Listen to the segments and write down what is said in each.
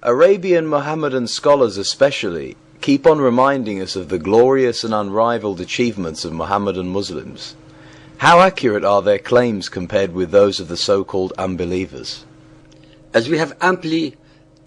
Arabian Mohammedan scholars especially keep on reminding us of the glorious and unrivaled achievements of Mohammedan Muslims. How accurate are their claims compared with those of the so-called unbelievers? As we have amply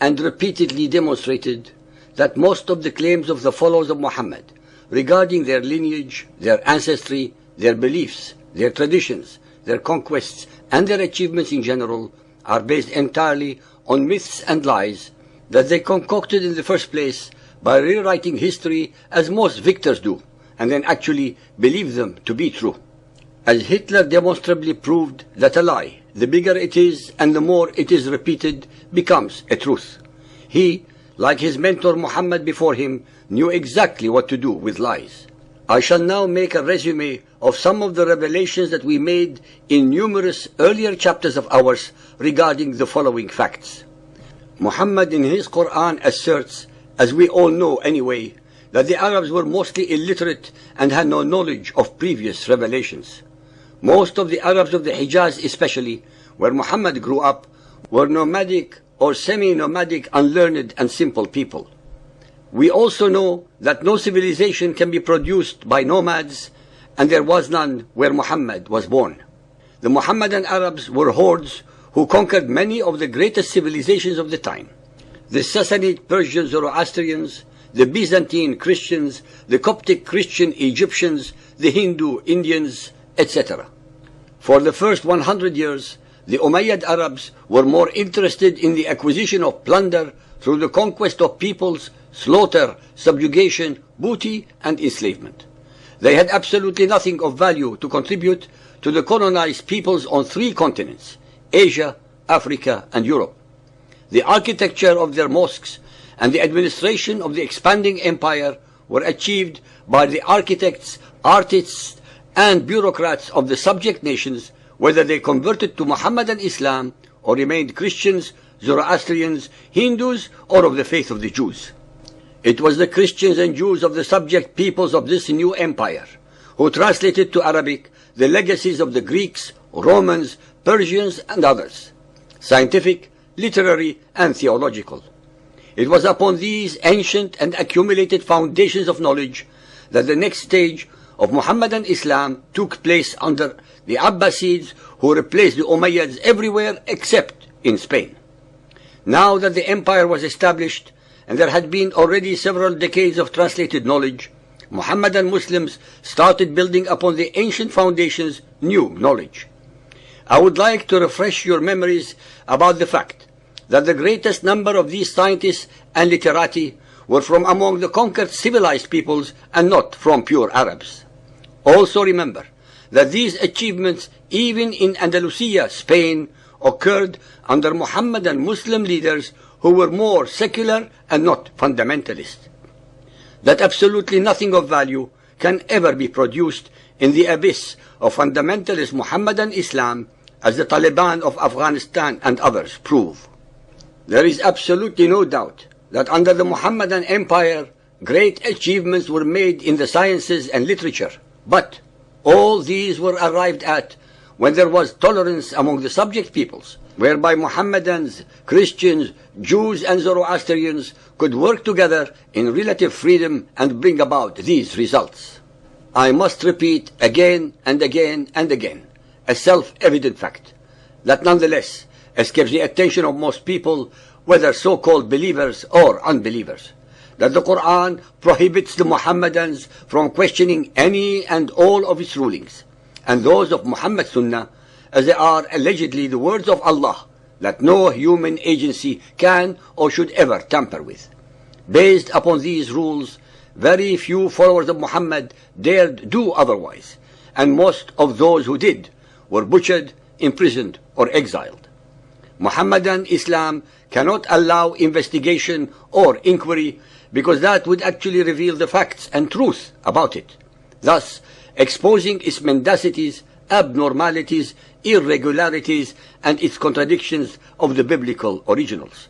and repeatedly demonstrated, that most of the claims of the followers of Muhammad regarding their lineage, their ancestry, their beliefs, their traditions, their conquests, and their achievements in general are based entirely on myths and lies that they concocted in the first place by rewriting history as most victors do, and then actually believe them to be true. As Hitler demonstrably proved that a lie, the bigger it is and the more it is repeated, becomes a truth. He, like his mentor Muhammad before him, knew exactly what to do with lies. I shall now make a resume of some of the revelations that we made in numerous earlier chapters of ours regarding the following facts. Muhammad in his Quran asserts, as we all know anyway, that the Arabs were mostly illiterate and had no knowledge of previous revelations. Most of the Arabs of the Hijaz especially, where Muhammad grew up, were nomadic or semi-nomadic, unlearned and simple people. We also know that no civilization can be produced by nomads, and there was none where Muhammad was born. The Muhammadan Arabs were hordes who conquered many of the greatest civilizations of the time. The Sassanid Persian Zoroastrians, the Byzantine Christians, the Coptic Christian Egyptians, the Hindu Indians, etc. For the first 100 years, the Umayyad Arabs were more interested in the acquisition of plunder through the conquest of peoples, slaughter, subjugation, booty, and enslavement. They had absolutely nothing of value to contribute to the colonized peoples on 3 continents, Asia, Africa, and Europe. The architecture of their mosques and the administration of the expanding empire were achieved by the architects, artists, and bureaucrats of the subject nations, whether they converted to Mohammedan Islam or remained Christians, Zoroastrians, Hindus, or of the faith of the Jews. It was the Christians and Jews of the subject peoples of this new empire who translated to Arabic the legacies of the Greeks, Romans, Persians, and others, scientific, literary, and theological. It was upon these ancient and accumulated foundations of knowledge that the next stage of Mohammedan Islam took place under the Abbasids, who replaced the Umayyads everywhere except in Spain. Now that the empire was established, and there had been already several decades of translated knowledge, Mohammedan Muslims started building upon the ancient foundations new knowledge. I would like to refresh your memories about the fact that the greatest number of these scientists and literati were from among the conquered civilized peoples and not from pure Arabs. Also remember that these achievements, even in Andalusia, Spain, occurred under Mohammedan Muslim leaders who were more secular and not fundamentalist. That absolutely nothing of value can ever be produced in the abyss of fundamentalist Mohammedan Islam, as the Taliban of Afghanistan and others prove. There is absolutely no doubt that under the Mohammedan Empire, great achievements were made in the sciences and literature, but all these were arrived at when there was tolerance among the subject peoples, whereby Mohammedans, Christians, Jews, and Zoroastrians could work together in relative freedom and bring about these results. I must repeat again and again and again a self-evident fact that nonetheless escapes the attention of most people, whether so-called believers or unbelievers, that the Quran prohibits the Mohammedans from questioning any and all of its rulings, and those of Muhammad's Sunnah, as they are allegedly the words of Allah, that no human agency can or should ever tamper with. Based upon these rules, very few followers of Muhammad dared do otherwise, and most of those who did were butchered, imprisoned, or exiled. Mohammedan Islam cannot allow investigation or inquiry because that would actually reveal the facts and truth about it, thus exposing its mendacities, abnormalities, irregularities, and its contradictions of the biblical originals.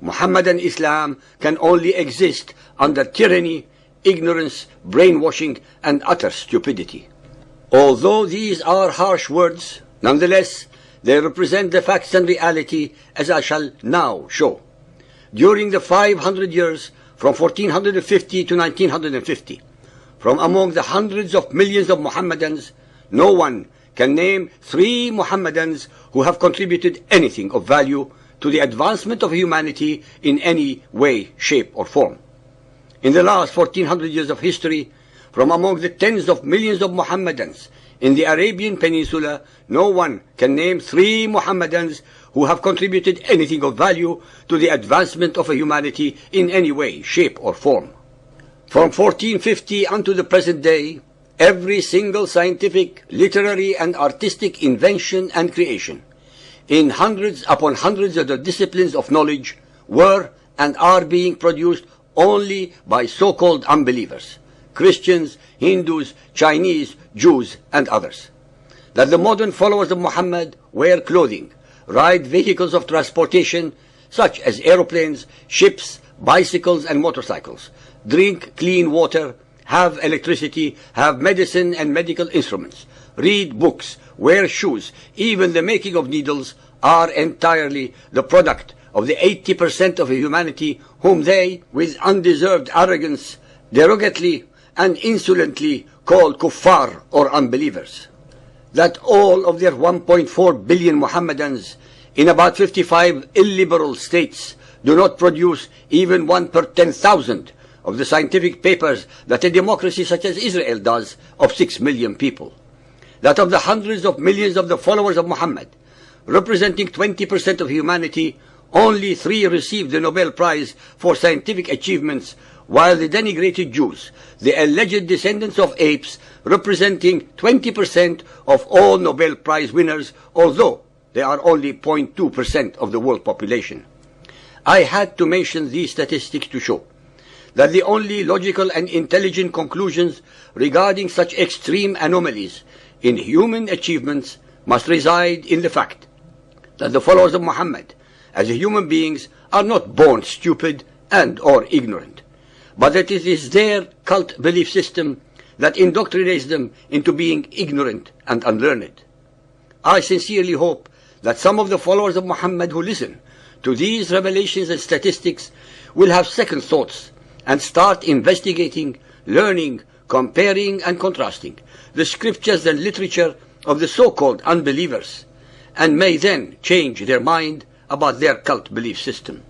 Mohammedan Islam can only exist under tyranny, ignorance, brainwashing, and utter stupidity. Although these are harsh words, nonetheless, they represent the facts and reality, as I shall now show. during the 500 years from 1450 to 1950, from among the hundreds of millions of Mohammedans, no one can name 3 Mohammedans who have contributed anything of value to the advancement of humanity in any way, shape, or form. In the last 1400 years of history, from among the tens of millions of Mohammedans in the Arabian Peninsula, no one can name 3 Mohammedans who have contributed anything of value to the advancement of humanity in any way, shape, or form. From 1450 unto the present day, every single scientific, literary, and artistic invention and creation, in hundreds upon hundreds of the disciplines of knowledge, were and are being produced only by so-called unbelievers, Christians, Hindus, Chinese, Jews, and others. That the modern followers of Muhammad wear clothing, ride vehicles of transportation such as aeroplanes, ships, bicycles, and motorcycles, drink clean water, have electricity, have medicine and medical instruments, read books, wear shoes, even the making of needles, are entirely the product of the 80% of humanity whom they, with undeserved arrogance, derogatively and insolently call kuffar or unbelievers. That all of their 1.4 billion Mohammedans in about 55 illiberal states do not produce even 1 per 10,000 of the scientific papers that a democracy such as Israel does of 6 million people. That of the hundreds of millions of the followers of Muhammad, representing 20% of humanity, only 3 received the Nobel Prize for scientific achievements, while the denigrated Jews, the alleged descendants of apes, representing 20% of all Nobel Prize winners, although they are only 0.2% of the world population. I had to mention these statistics to show that the only logical and intelligent conclusions regarding such extreme anomalies in human achievements must reside in the fact that the followers of Muhammad as human beings are not born stupid and or ignorant, but that it is their cult belief system that indoctrinates them into being ignorant and unlearned. I sincerely hope that some of the followers of Muhammad who listen to these revelations and statistics will have second thoughts and start investigating, learning, comparing and contrasting the scriptures and literature of the so-called unbelievers, and may then change their mind about their cult belief system.